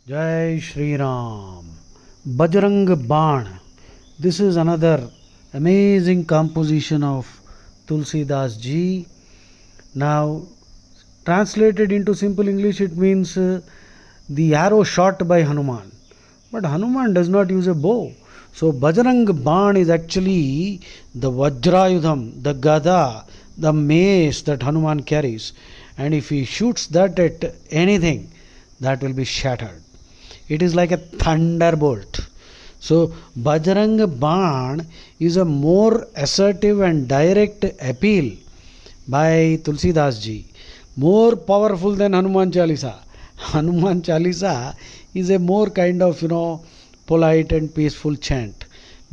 Jai Shri Ram. Bajrang Baan. This is another amazing composition of Tulsidas ji. Now, translated into simple English, it means the arrow shot by Hanuman. But Hanuman does not use a bow. So, Bajrang Baan is actually the Vajrayudham, the Gada, the mace that Hanuman carries. And if he shoots that at anything, that will be shattered. It is like a thunderbolt. So, Bajrang Baan is a more assertive and direct appeal by Tulsidas ji, more powerful than Hanuman Chalisa. Hanuman Chalisa is a more kind of, polite and peaceful chant.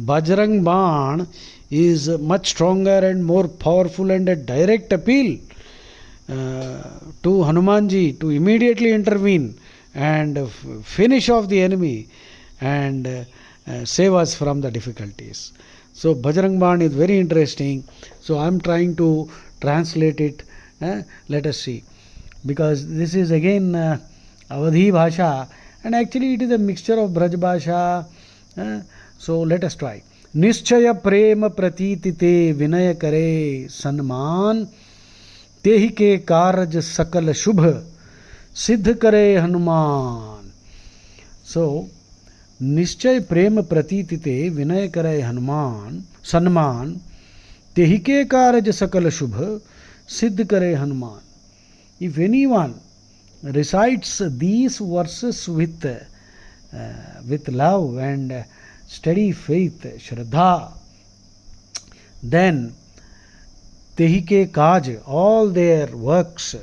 Bajrang Baan is much stronger and more powerful and a direct appeal to Hanumanji to immediately intervene and finish off the enemy and save us from the difficulties. So Bajrang Baan is very interesting. So I am trying to translate it. Let us see. Because this is again Awadhi Bhasha, and actually it is a mixture of Braj Bhasha. So let us try. Nischaya prema pratiti te vinaya kare sanman तेहि के कारज सकल शुभ सिद्ध करे Hanuman. So, निश्चय प्रेम प्रतीति ते विनय करे हनुमान सन्मान तेहि के कारज सकल शुभ सिद्ध करे Hanuman. If anyone recites these verses with love and steady faith, Shraddha, then Tehi ke kaj, all their works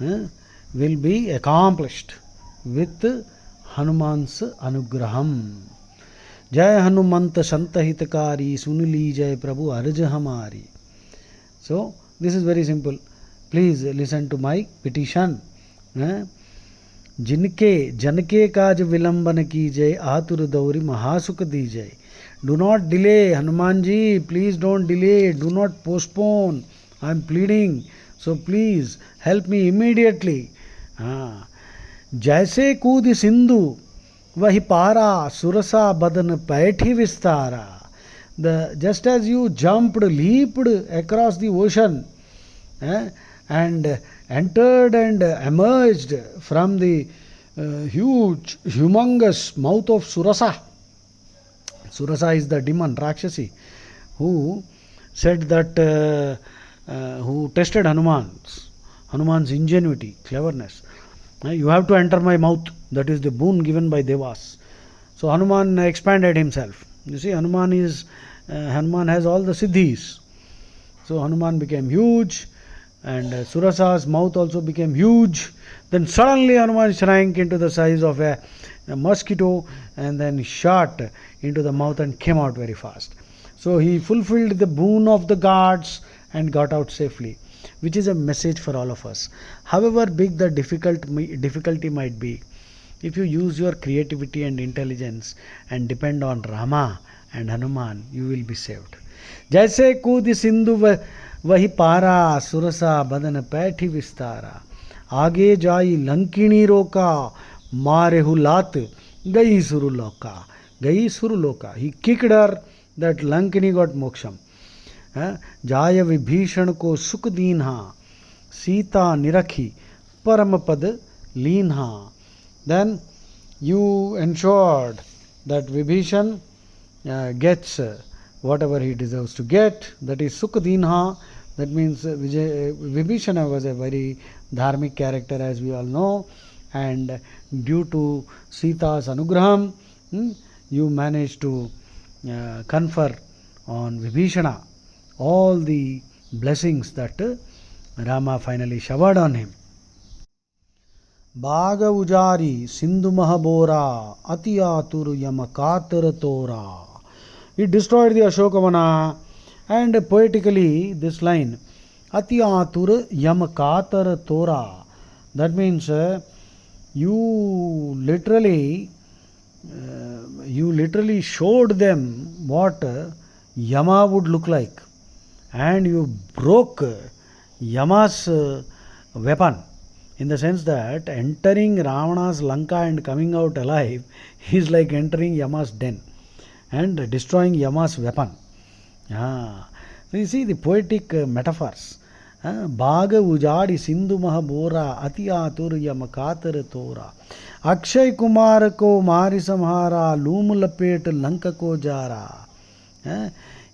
will be accomplished with Hanuman's anugraham. Jai Hanumanta Santa Hitakari Sunili Jai Prabhu Arj Hamari. So, this is very simple. Please listen to my petition. जिनके जनके काज विलंबन की जय आतुर दौरी महासुख दी जय. Do not delay, Hanumanji, please don't delay, do not postpone. I am pleading, so please help me immediately. जैसे कूद सिंधु वही पारा सुरसा बदन पैठी Vistara. Just as you jumped, leaped across the ocean and entered and emerged from the huge, humongous mouth of Surasa. Surasa is the demon, Rakshasi, who said that, who tested Hanuman's ingenuity, cleverness. You have to enter my mouth. That is the boon given by Devas. So Hanuman expanded himself. You see, Hanuman has all the siddhis. So Hanuman became huge, and Surasa's mouth also became huge. Then suddenly Hanuman shrank into the size of a mosquito and then shot into the mouth and came out very fast. So he fulfilled the boon of the gods and got out safely, which is a message for all of us. However big the difficulty might be, if you use your creativity and intelligence and depend on Rama and Hanuman, you will be saved. जैसे कूद सिंधु वही पारा सुरसा बदन पैठी विस्तारा. आगे जाई लंकिनी रोका मारेहु लात गई सुरलोका. He kicked her, that Lankini got moksham. जाय विभीषण को सुख दीन्हा सीता निरखी परम पद लीन्हा. Then you ensured that Vibhishan gets whatever he deserves to get, that is Sukh Deenha. That means Vibhishana was a very dharmic character, as we all know, and due to Sita's anugraham, you managed to confer on Vibhishana all the blessings that Rama finally showered on him. Baga ujari sindhu mahabora ati atur yamakatar tora. It destroyed the Ashokavana, and poetically this line, ati atur yamakatar tora. That means you literally showed them what Yama would look like, and you broke Yama's weapon in the sense that entering Ravana's Lanka and coming out alive is like entering Yama's den and destroying Yama's weapon. So you see the poetic metaphors. बाग उजाड़ी सिंधु मह बोरा अति आतुर यम कातर तोरा अक्षय कुमार को मारी संहारा loom लपेट लंक को Zara.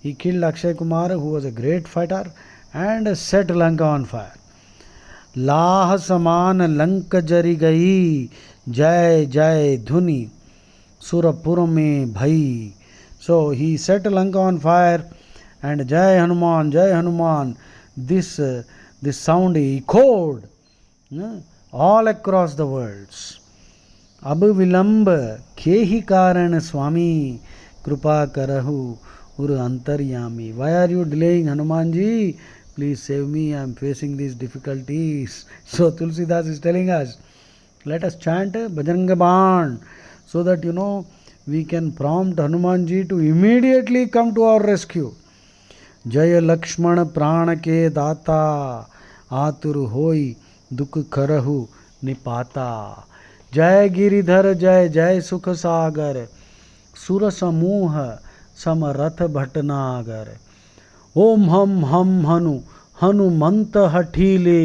He killed Akshay Kumar, who was a great fighter, and set Lanka on fire. लाह समान लंक जरी गई जय जय धुनि सुरपुर में भई. So he set Lanka on fire, and Jai Hanuman, this sound echoed all across the worlds. अब विलंब केहि कारण स्वामी कृपा करहु उर अंतर्यामी. Why are you delaying, Hanumanji? Please save me, I am facing these difficulties. So Tulsidas is telling us, let us chant Bajranga Baan, so that we can prompt Hanumanji to immediately come to our rescue. जय लक्ष्मण प्राण के दाता आतुर होई दुख करहु निपाता. जय गिरिधर जय जय सुख सागर सुर समूह समरथ भटनागर. ओम हम हनु हनुमंत हठीले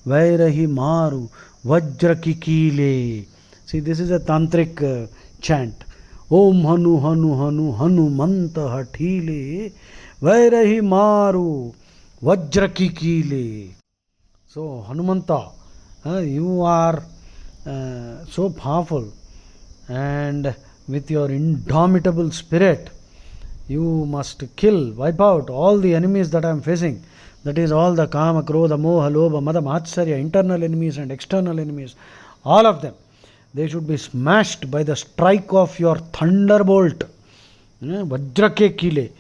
वैरही मारु वज्र की कीले. See, this is a tantric chant. Om hanu hanu hanu Hanumant हठीले वैरही मारु वज्र की कीले. So Hanumanta, you are so powerful, and with your indomitable spirit you must kill, wipe out all the enemies that I am facing. That is all the Kama, Krodha, Moha, Lobha, Mada, Matsarya, internal enemies and external enemies. All of them, they should be smashed by the strike of your thunderbolt. Vajra ke kile.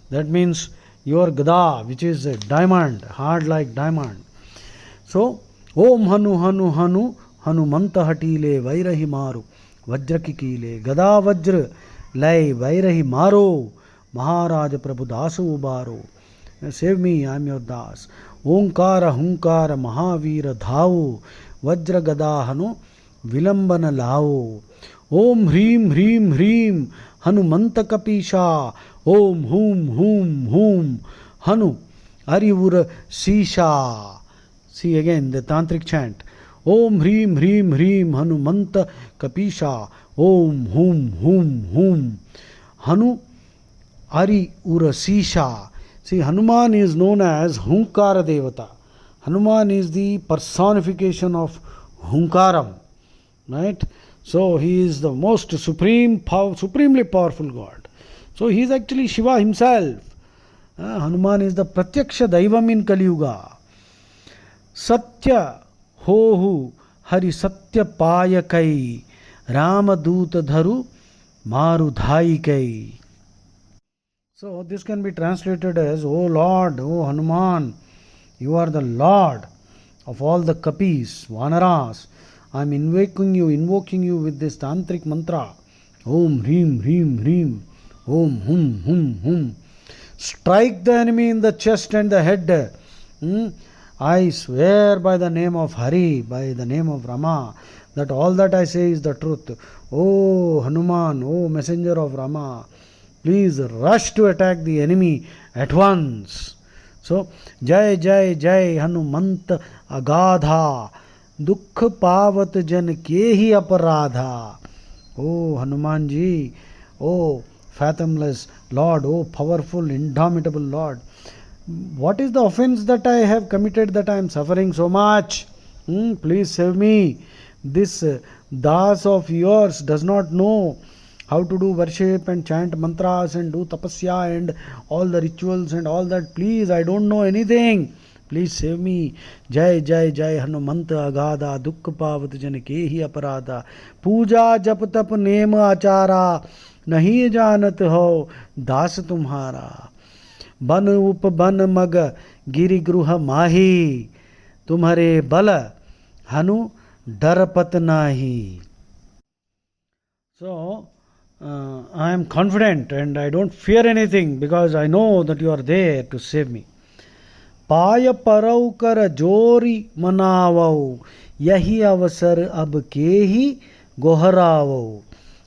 That means your Gada, which is a diamond, hard like diamond. So, Om Hanu Hanu Hanu Hanumanta Hatile Vairahi Maru Vajra ki kile. Gada Vajra Lai Vairahi Maru Maharaja Prabhu Dasu Ubaro. Save me, I am your Das. Omkara Hunkara Mahavira Dhau Vajra Gada Hanu Vilambana Lao. Om Hrim Hrim Hrim Hanumanta Kapisha. Om Hum Hum Hum Hanu Arivura Sisha. See again the tantric chant. Om Hrim Hrim Hrim Hanumanta Kapisha. Om Hum Hum Hum Hanu Ari Urasisha. See, Hanuman is known as Hunkara Devata. Hanuman is the personification of Hunkaram. Right? So he is the most supremely powerful God. So he is actually Shiva himself. Hanuman is the Pratyaksha Daivam in Kali Yuga. Satya Hohu Hari Satya Payakai Ramaduta Dharu Marudhaikai. So this can be translated as, O Lord, O Hanuman, you are the Lord of all the Kapis, Vanaras. I am invoking you with this tantric mantra. Om Hrim Hrim Hrim. Om Hum Hum Hum. Strike the enemy in the chest and the head. I swear by the name of Hari, by the name of Rama, that all that I say is the truth. O Hanuman, O messenger of Rama, please rush to attack the enemy at once. So, Jai Jai Jai Hanumant Agadha Dukh Pavat Jan Kehi Aparadha. O Hanumanji, O fathomless Lord, O powerful, indomitable Lord, what is the offense that I have committed that I am suffering so much? Please save me. This Das of yours does not know how to do worship and chant mantras and do tapasya and all the rituals and all that. Please, I don't know anything. Please save me. Jai Jai Jai Hanumanta Agada Dukh Pavat Jan Kehi Aparada. Puja Jap Tap Nema Achara Nahi Janat Ho Das Tumhara. Ban Up Ban Mag Giri Gruha Mahi Tumhare Bala Hanu Darapat Nahi. So, I am confident and I don't fear anything because I know that you are there to save me. Paya Paraukara Jori Manavau yahi avasar ab kehi goharavo.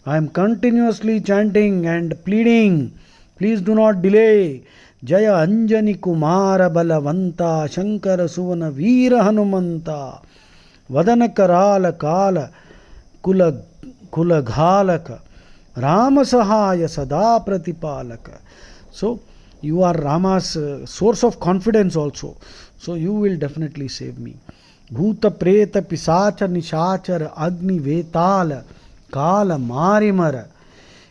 I am continuously chanting and pleading. Please do not delay. Jaya Anjani Kumara Balavanta Shankara Suvana Veera Hanumanta Vadana Karala Kala Kula Ghalaka Rama Sahaya Sada Pratipalaka. So you are Rama's source of confidence also. So you will definitely save me. Bhuta Preta Pisacha Nishachar Agni Vetala Kala Marimara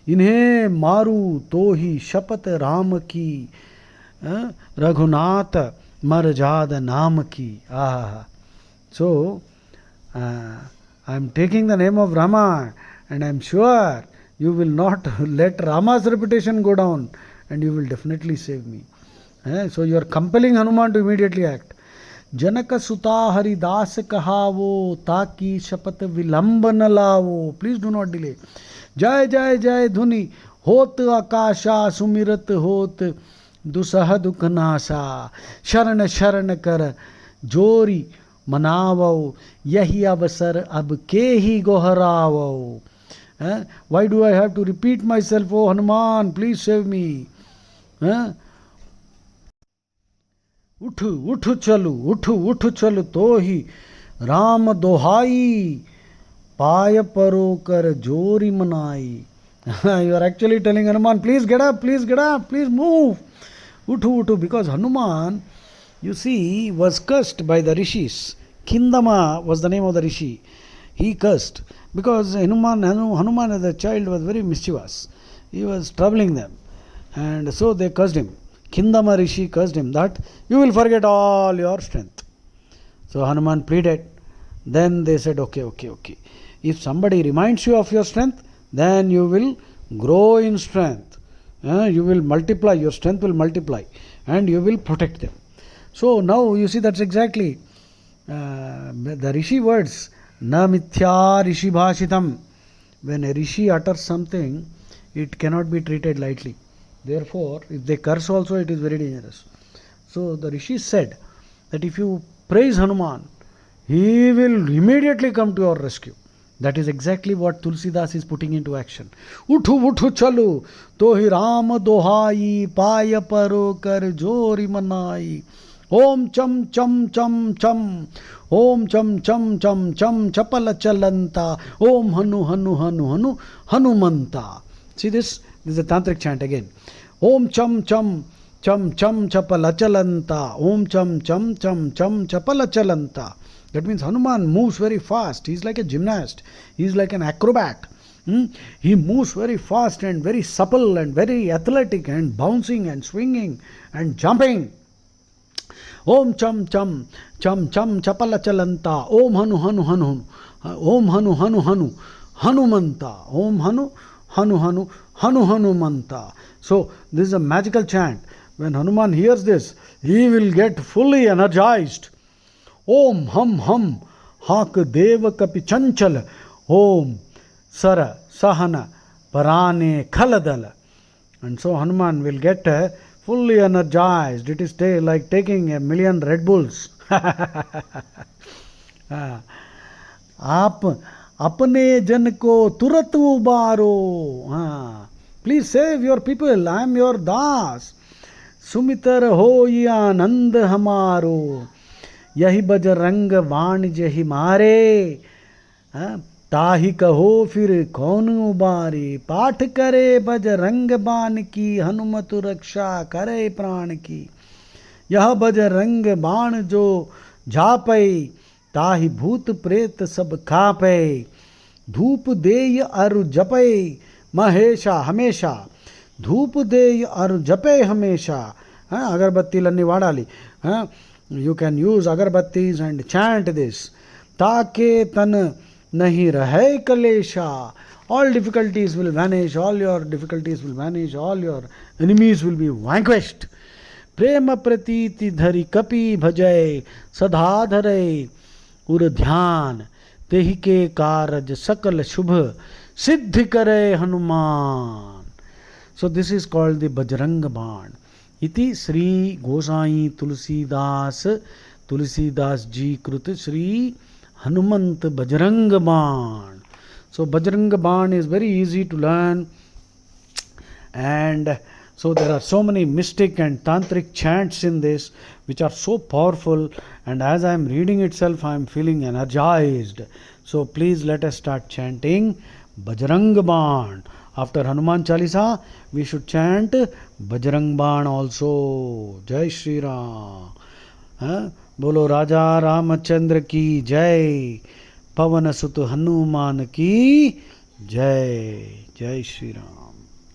इन्हें मारू तो ही शपथ राम की रघुनाथ मरजाद नाम की. So I am taking the name of Rama and I am sure you will not let Rama's reputation go down and you will definitely save me. So you are compelling Hanuman to immediately act. जनक सुता हरिदास कहावो ताकि शपथ विलंब न लावो. Please do not delay. जय जय जय धुनि होत आकाशा सुमिरत होत दुसह दुख नासा शरण शरण कर जोरी मनावो यही अवसर अब के ही गोहरावो. Why do I have to repeat myself? Oh Hanuman, please save me. उठ उठ चलू तो ही राम दोहाई पाय परो कर जोरी मनाई. You are actually telling Hanuman, please get up, please move. Uttu, because Hanuman, you see, was cursed by the rishis. Kindama was the name of the rishi. He cursed because Hanuman as a child was very mischievous. He was troubling them, and so they cursed him. Kindama rishi cursed him that you will forget all your strength. So Hanuman pleaded. Then they said, okay. If somebody reminds you of your strength, then you will grow in strength. You will multiply, your strength will multiply and you will protect them. So now you see that's exactly the rishi words. Na mithya rishi bhashitam. When a rishi utters something, it cannot be treated lightly. Therefore, if they curse also, it is very dangerous. So the rishi said that if you praise Hanuman, he will immediately come to your rescue. That is exactly what Tulsidas is putting into action. Uthu chalu, tohi Ram dohai, paya paro kar jori manai. Om cham cham cham cham, Om cham cham cham cham, chapala chalanta, Om hanu hanu hanu hanu, Hanumanta. See this? This is a tantric chant again. Om cham cham cham cham chapala chalanta, Om cham cham cham cham chapala chalanta. That means Hanuman moves very fast. He is like a gymnast. He is like an acrobat. He moves very fast and very supple and very athletic and bouncing and swinging and jumping. Om cham cham cham cham chapala chalanta. Om hanu hanu hanu. Om hanu hanu hanu. Hanumanta. Om hanu hanu hanu. Hanu hanumanta. So this is a magical chant. When Hanuman hears this, he will get fully energized. Om hum hum hak deva kapi chanchal Om sara sahana parane khaladala. And so Hanuman will get fully energized. It is like taking a million Red Bulls. आप अपने जन को तुरत उबारो. Please save your people. I am your das. सुमितर हो ये आनंद हमारो. यही बजरंग बाण जही मारे. ताही कहो फिर कौन उबारे. पाठ करे बजरंग बाण की हनुमत रक्षा करे प्राण की. यह बजरंग बाण जो झापै ताही भूत प्रेत सब खापै. धूप देय अरु जपै महेशा हमेशा. धूप देय अरु जपै हमेशा. अगरबत्तीलन्नी वाडाली. You can use agarbattis and chant this. Taake tan nahi rahe kalesha. All difficulties will vanish, all your difficulties will vanish, all your enemies will be vanquished. Prema pratiti dhari kapi bhajay sadhadhare ur dhyan tehi ke karaj sakal shubh siddhi kare Hanuman. So this is called the Bajrang Baan. इति श्री गोसाई तुलसीदास जी कृत Shri Hanumant Bajrang Baan. So Bajrang Baan is very easy to learn, and so there are so many mystic and tantric chants in this which are so powerful, and as I am reading itself I am feeling energized. So please let us start chanting Bajrang Baan. After Hanuman Chalisa we should chant Bajrang Baan also. Jai Shri Ram. बोलो राजा रामचंद्र की जय, पवन सुत हनुमान की जय. जय श्री राम.